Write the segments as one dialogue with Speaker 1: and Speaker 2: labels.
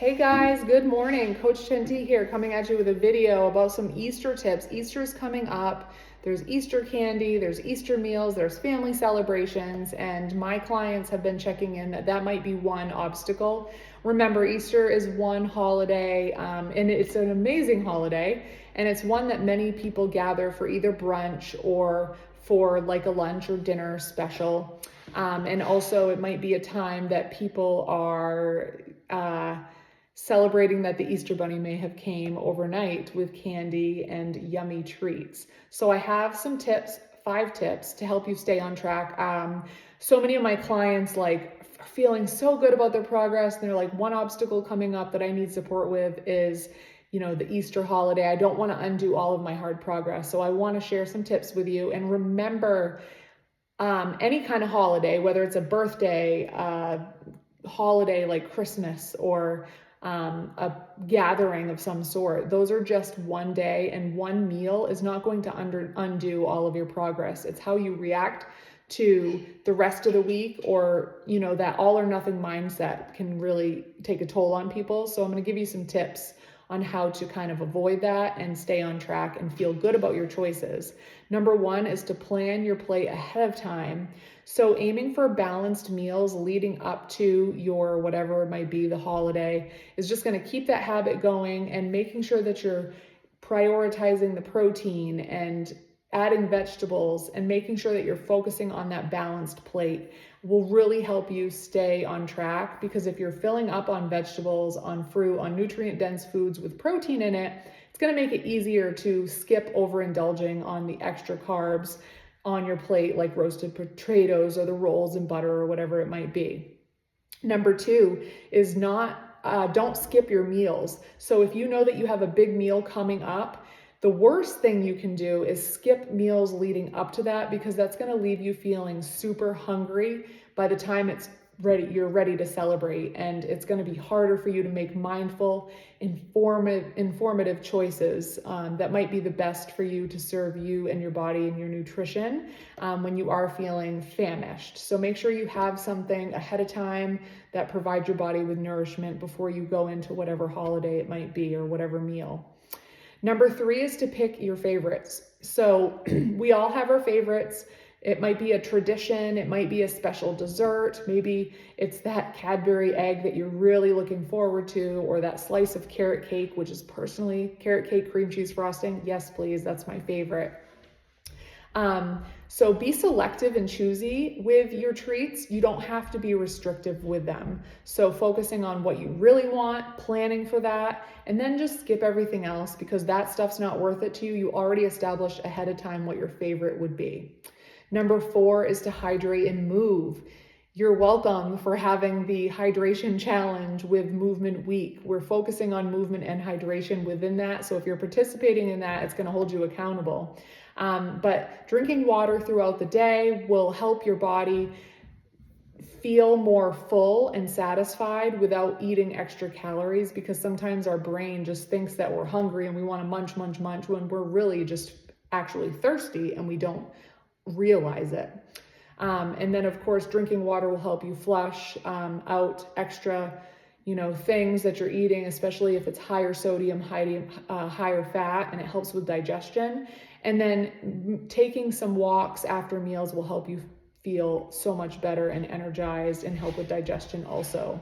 Speaker 1: Hey guys, good morning. Coach Chinti here, coming at you with a video about some Easter tips. Easter's coming up. There's Easter candy, there's Easter meals, there's family celebrations, and my clients have been checking in that might be one obstacle. Remember, Easter is one holiday, and it's an amazing holiday, and it's one that many people gather for either brunch or for like a lunch or dinner special. And also, it might be a time that people are celebrating that the Easter Bunny may have came overnight with candy and yummy treats. So I have some tips, 5 tips to help you stay on track. So many of my clients are feeling so good about their progress. And they're like, one obstacle coming up that I need support with is the Easter holiday. I don't want to undo all of my hard progress. So I want to share some tips with you. And remember, any kind of holiday, whether it's a birthday, holiday like Christmas, or a gathering of some sort, those are just one day, and one meal is not going to undo all of your progress. It's how you react to the rest of the week, or that all or nothing mindset can really take a toll on people. So I'm going to give you some tips on how to kind of avoid that and stay on track and feel good about your choices. Number 1 is to plan your plate ahead of time. So aiming for balanced meals leading up to your whatever it might be, the holiday, is just going to keep that habit going, and making sure that you're prioritizing the protein and adding vegetables and making sure that you're focusing on that balanced plate will really help you stay on track. Because if you're filling up on vegetables, on fruit, on nutrient-dense foods with protein in it, it's going to make it easier to skip overindulging on the extra carbs on your plate, like roasted potatoes or the rolls and butter or whatever it might be. Number 2 is don't skip your meals. So if you know that you have a big meal coming up, the worst thing you can do is skip meals leading up to that, because that's going to leave you feeling super hungry by the time you're ready to celebrate. And it's going to be harder for you to make mindful, informative choices that might be the best for you to serve you and your body and your nutrition when you are feeling famished. So make sure you have something ahead of time that provides your body with nourishment before you go into whatever holiday it might be or whatever meal. Number 3 is to pick your favorites. So we all have our favorites. It might be a tradition, it might be a special dessert, maybe it's that Cadbury egg that you're really looking forward to, or that slice of carrot cake, which is personally carrot cake cream cheese frosting. Yes, please, that's my favorite. So be selective and choosy with your treats. You don't have to be restrictive with them. So focusing on what you really want, planning for that, and then just skip everything else, because that stuff's not worth it to you. You already established ahead of time what your favorite would be. Number 4 is to hydrate and move. You're welcome for having the hydration challenge with Movement Week. We're focusing on movement and hydration within that. So if you're participating in that, it's going to hold you accountable. But drinking water throughout the day will help your body feel more full and satisfied without eating extra calories, because sometimes our brain just thinks that we're hungry and we want to munch when we're really just actually thirsty and we don't realize it. And then of course, drinking water will help you flush out extra, things that you're eating, especially if it's higher sodium, higher fat, and it helps with digestion. And then taking some walks after meals will help you feel so much better and energized, and help with digestion also.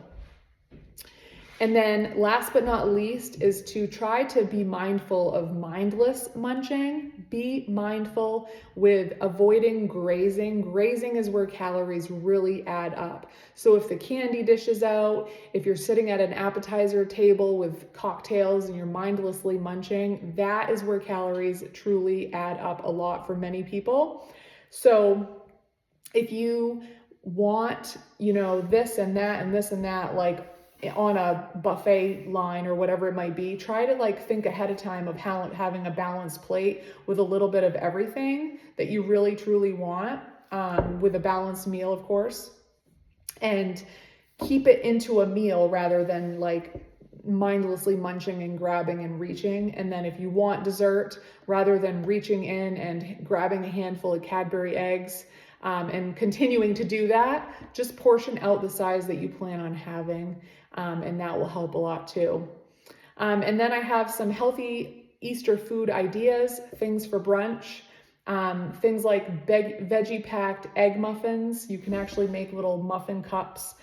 Speaker 1: And then last but not least is to try to be mindful of mindless munching. Be mindful with avoiding grazing. Grazing is where calories really add up. So if the candy dish is out, if you're sitting at an appetizer table with cocktails and you're mindlessly munching, that is where calories truly add up a lot for many people. So if you want, this and that and this and that, like on a buffet line or whatever it might be, try to think ahead of time of how having a balanced plate with a little bit of everything that you really truly want, with a balanced meal, of course, and keep it into a meal rather than mindlessly munching and grabbing and reaching. And then if you want dessert, rather than reaching in and grabbing a handful of Cadbury eggs, and continuing to do that, just portion out the size that you plan on having. and that will help a lot too. And then I have some healthy Easter food ideas, things for brunch. Things like veggie packed egg muffins. You can actually make little muffin cups,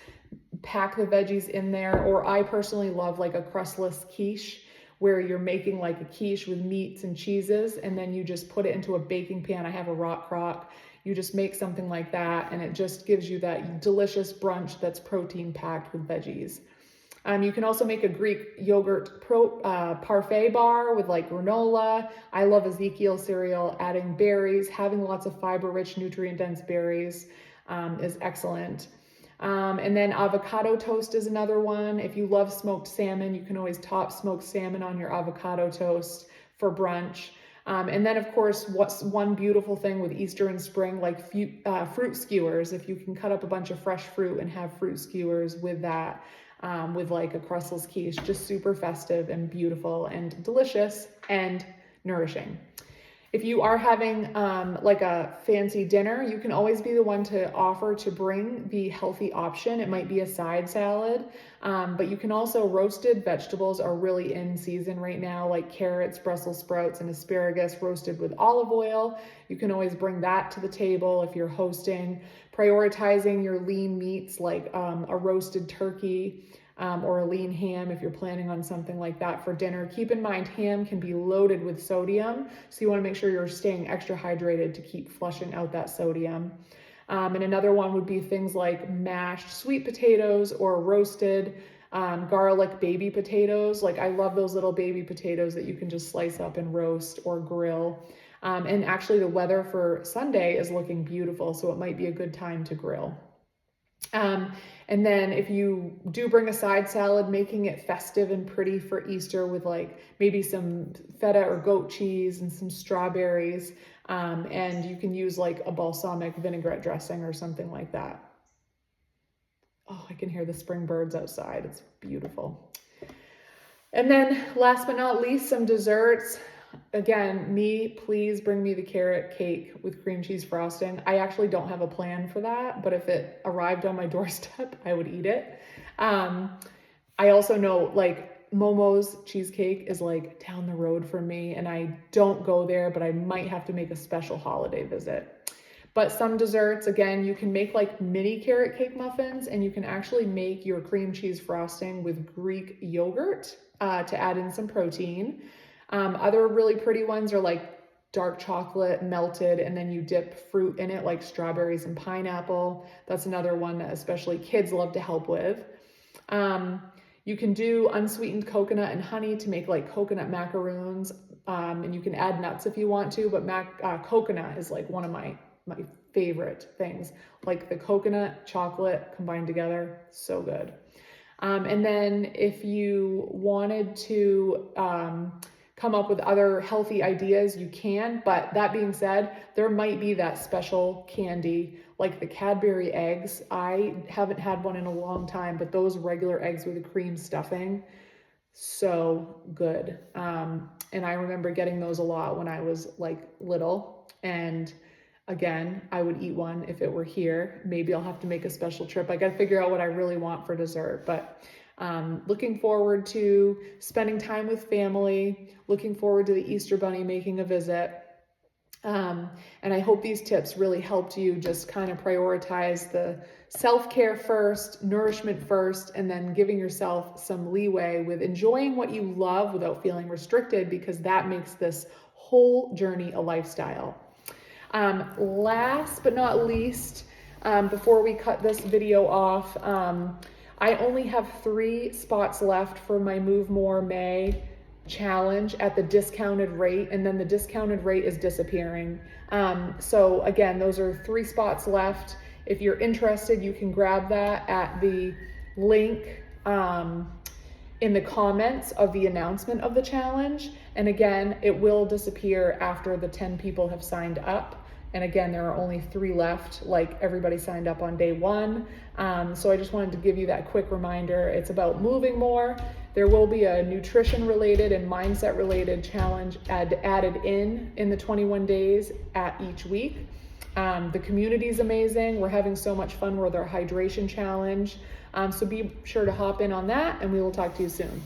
Speaker 1: pack the veggies in there. Or I personally love like a crustless quiche, where you're making like a quiche with meats and cheeses, and then you just put it into a baking pan. I have a rock crock. You just make something like that, and it just gives you that delicious brunch that's protein packed with veggies. You can also make a Greek yogurt parfait bar with like granola. I love Ezekiel cereal. Adding berries, having lots of fiber-rich, nutrient-dense berries is excellent. And then avocado toast is another one. If you love smoked salmon, you can always top smoked salmon on your avocado toast for brunch. And then, of course, what's one beautiful thing with Easter and spring, like fruit skewers. If you can cut up a bunch of fresh fruit and have fruit skewers with that, with like a crustless quiche, just super festive and beautiful and delicious and nourishing. If you are having like a fancy dinner, you can always be the one to offer to bring the healthy option. It might be a side salad, but you can also, roasted vegetables are really in season right now, like carrots, Brussels sprouts, and asparagus roasted with olive oil. You can always bring that to the table if you're hosting. Prioritizing your lean meats like a roasted turkey, or a lean ham if you're planning on something like that for dinner. Keep in mind, ham can be loaded with sodium, so you want to make sure you're staying extra hydrated to keep flushing out that sodium. And another one would be things like mashed sweet potatoes or roasted garlic baby potatoes. Like, I love those little baby potatoes that you can just slice up and roast or grill. And actually the weather for Sunday is looking beautiful, so it might be a good time to grill. And then if you do bring a side salad, making it festive and pretty for Easter with like maybe some feta or goat cheese and some strawberries. And you can use like a balsamic vinaigrette dressing or something like that. Oh, I can hear the spring birds outside. It's beautiful. And then last but not least, some desserts. Again, please bring me the carrot cake with cream cheese frosting. I actually don't have a plan for that, but if it arrived on my doorstep, I would eat it. I also know like Momo's cheesecake is like down the road from me, and I don't go there, but I might have to make a special holiday visit. But some desserts, again, you can make like mini carrot cake muffins, and you can actually make your cream cheese frosting with Greek yogurt to add in some protein. Other really pretty ones are like dark chocolate melted, and then you dip fruit in it like strawberries and pineapple. That's another one that especially kids love to help with. You can do unsweetened coconut and honey to make like coconut macaroons, and you can add nuts if you want to, but coconut is like one of my favorite things. Like the coconut chocolate combined together, so good. And then if you wanted to come up with other healthy ideas, you can. But that being said, there might be that special candy like the Cadbury eggs. I haven't had one in a long time, but those regular eggs with the cream stuffing, so good. And I remember getting those a lot when I was like little. And again, I would eat one if it were here. Maybe I'll have to make a special trip. I got to figure out what I really want for dessert, but looking forward to spending time with family, looking forward to the Easter Bunny making a visit. And I hope these tips really helped you just kind of prioritize the self-care first, nourishment first, and then giving yourself some leeway with enjoying what you love without feeling restricted, because that makes this whole journey a lifestyle. Last but not least, before we cut this video off, I only have 3 spots left for my Move More May challenge at the discounted rate, and then the discounted rate is disappearing. So again, those are 3 spots left. If you're interested, you can grab that at the link in the comments of the announcement of the challenge. And again, it will disappear after the 10 people have signed up. And again, there are only 3 left, like everybody signed up on day 1. So I just wanted to give you that quick reminder. It's about moving more. There will be a nutrition related and mindset related challenge added in the 21 days at each week. The community is amazing. We're having so much fun with our hydration challenge. So be sure to hop in on that, and we will talk to you soon.